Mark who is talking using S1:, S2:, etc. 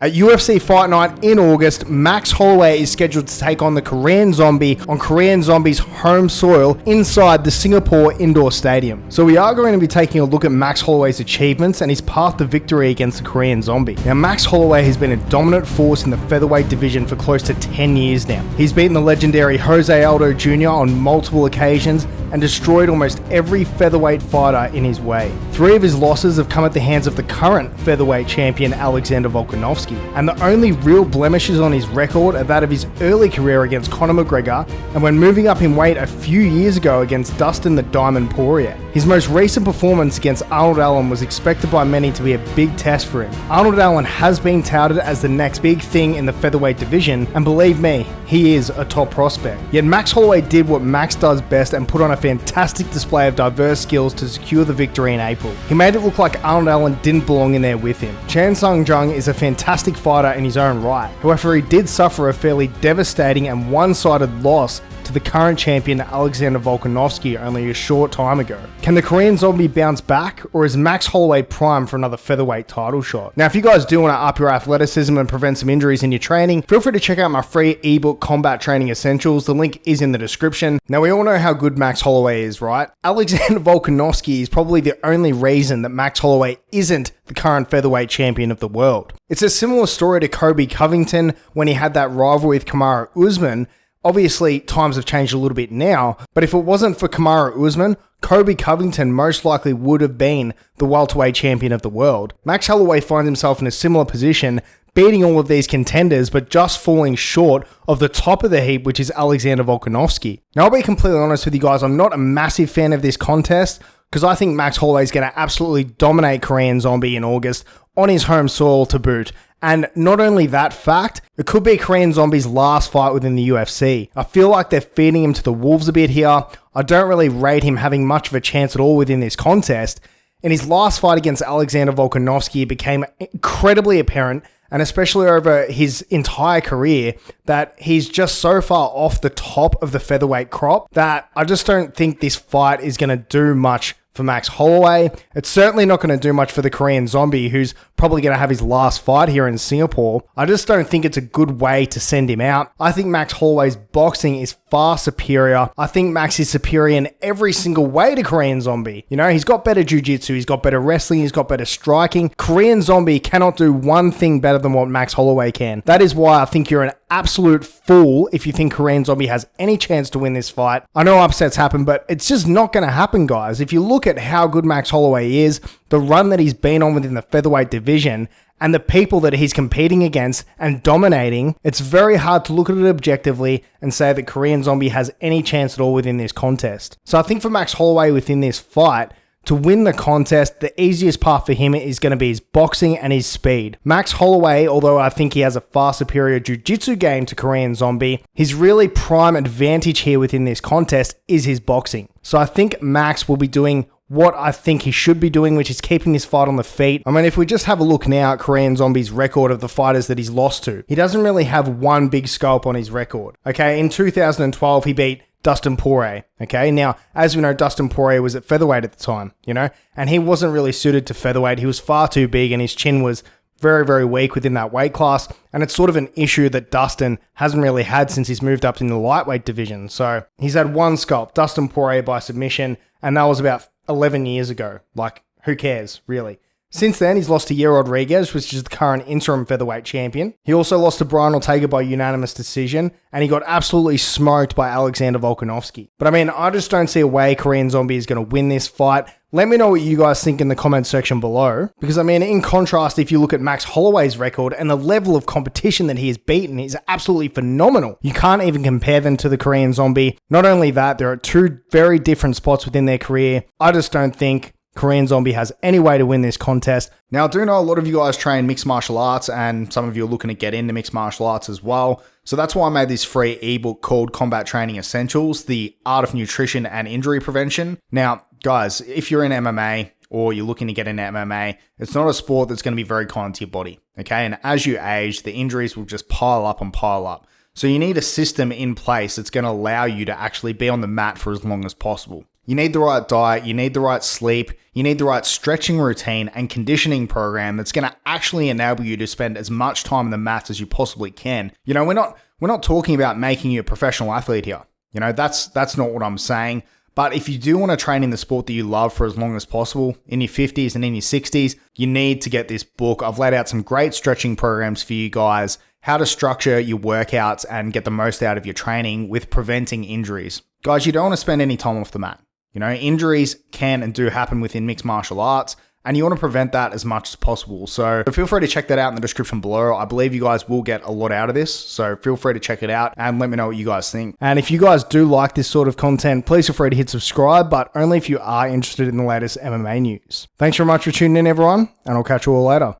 S1: At UFC Fight Night in August, Max Holloway is scheduled to take on the Korean Zombie on Korean Zombie's home soil inside the Singapore Indoor Stadium. So we are going to be taking a look at Max Holloway's achievements and his path to victory against the Korean Zombie. Now, Max Holloway has been a dominant force in the featherweight division for close to 10 years now. He's beaten the legendary Jose Aldo Jr. on multiple occasions and destroyed almost every featherweight fighter in his way. 3 of his losses have come at the hands of the current featherweight champion Alexander Volkanovski. And the only real blemishes on his record are that of his early career against Conor McGregor and when moving up in weight a few years ago against Dustin the Diamond Poirier. His most recent performance against Arnold Allen was expected by many to be a big test for him. Arnold Allen has been touted as the next big thing in the featherweight division, and believe me, he is a top prospect. Yet Max Holloway did what Max does best and put on a fantastic display of diverse skills to secure the victory in April. He made it look like Arnold Allen didn't belong in there with him. Chang Sung Jung is a fantastic fighter in his own right. However, he did suffer a fairly devastating and one-sided loss to the current champion Alexander Volkanovski only a short time ago. Can the Korean Zombie bounce back, or is Max Holloway primed for another featherweight title shot? Now, if you guys do want to up your athleticism and prevent some injuries in your training, feel free to check out my free ebook Combat Training Essentials. The link is in the description. Now, we all know how good Max Holloway is, right? Alexander Volkanovski is probably the only reason that Max Holloway isn't the current featherweight champion of the world. It's a similar story to Colby Covington when he had that rivalry with Kamaru Usman. Obviously, times have changed a little bit now, but if it wasn't for Kamaru Usman, Colby Covington most likely would have been the welterweight champion of the world. Max Holloway finds himself in a similar position, beating all of these contenders, but just falling short of the top of the heap, which is Alexander Volkanovski. Now, I'll be completely honest with you guys, I'm not a massive fan of this contest, because I think Max Holloway is going to absolutely dominate Korean Zombie in August on his home soil to boot. And not only that fact, it could be Korean Zombie's last fight within the UFC. I feel like they're feeding him to the wolves a bit here. I don't really rate him having much of a chance at all within this contest. In his last fight against Alexander Volkanovski, it became incredibly apparent, and especially over his entire career, that he's just so far off the top of the featherweight crop that I just don't think this fight is going to do much for Max Holloway. It's certainly not going to do much for the Korean Zombie, who's probably going to have his last fight here in Singapore. I just don't think it's a good way to send him out. I think Max Holloway's boxing is far superior. I think Max is superior in every single way to Korean Zombie. You know, he's got better jiu-jitsu, he's got better wrestling, he's got better striking. Korean Zombie cannot do one thing better than what Max Holloway can. That is why I think you're an absolute fool if you think Korean Zombie has any chance to win this fight. I know upsets happen, but it's just not going to happen, guys. If you look at how good Max Holloway is, the run that he's been on within the featherweight division, and the people that he's competing against and dominating, it's very hard to look at it objectively and say that Korean Zombie has any chance at all within this contest. So I think for Max Holloway within this fight, to win the contest, the easiest part for him is going to be his boxing and his speed. Max Holloway, although I think he has a far superior jiu-jitsu game to Korean Zombie, his really prime advantage here within this contest is his boxing. So I think Max will be doing what I think he should be doing, which is keeping this fight on the feet. I mean, if we just have a look now at Korean Zombie's record of the fighters that he's lost to, he doesn't really have one big scalp on his record. Okay, in 2012, he beat Dustin Poirier. Okay, now, as we know, Dustin Poirier was at featherweight at the time, you know, and he wasn't really suited to featherweight. He was far too big and his chin was very, very weak within that weight class. And it's sort of an issue that Dustin hasn't really had since he's moved up in the lightweight division. So he's had one scalp, Dustin Poirier by submission, and that was about 11 years ago. Like, who cares, really? Since then, he's lost to Yair Rodriguez, which is the current interim featherweight champion. He also lost to Brian Ortega by unanimous decision, and he got absolutely smoked by Alexander Volkanovski. But I mean, I just don't see a way Korean Zombie is going to win this fight. Let me know what you guys think in the comment section below. Because I mean, in contrast, if you look at Max Holloway's record and the level of competition that he has beaten is absolutely phenomenal. You can't even compare them to the Korean Zombie. Not only that, there are 2 very different spots within their career. I just don't think Korean Zombie has any way to win this contest. Now, I do know a lot of you guys train mixed martial arts, and some of you are looking to get into mixed martial arts as well. So that's why I made this free ebook called Combat Training Essentials, the Art of Nutrition and Injury Prevention. Now, guys, if you're in MMA or you're looking to get into MMA, it's not a sport that's going to be very kind to your body, okay? And as you age, the injuries will just pile up and pile up. So you need a system in place that's going to allow you to actually be on the mat for as long as possible. You need the right diet, you need the right sleep, you need the right stretching routine and conditioning program that's going to actually enable you to spend as much time in the mats as you possibly can. You know, we're not talking about making you a professional athlete here. You know, that's not what I'm saying. But if you do want to train in the sport that you love for as long as possible, in your 50s and in your 60s, you need to get this book. I've laid out some great stretching programs for you guys, how to structure your workouts and get the most out of your training with preventing injuries. Guys, you don't want to spend any time off the mat. You know, injuries can and do happen within mixed martial arts, and you want to prevent that as much as possible. So feel free to check that out in the description below. I believe you guys will get a lot out of this. So feel free to check it out and let me know what you guys think. And if you guys do like this sort of content, please feel free to hit subscribe, but only if you are interested in the latest MMA news. Thanks very much for tuning in, everyone, and I'll catch you all later.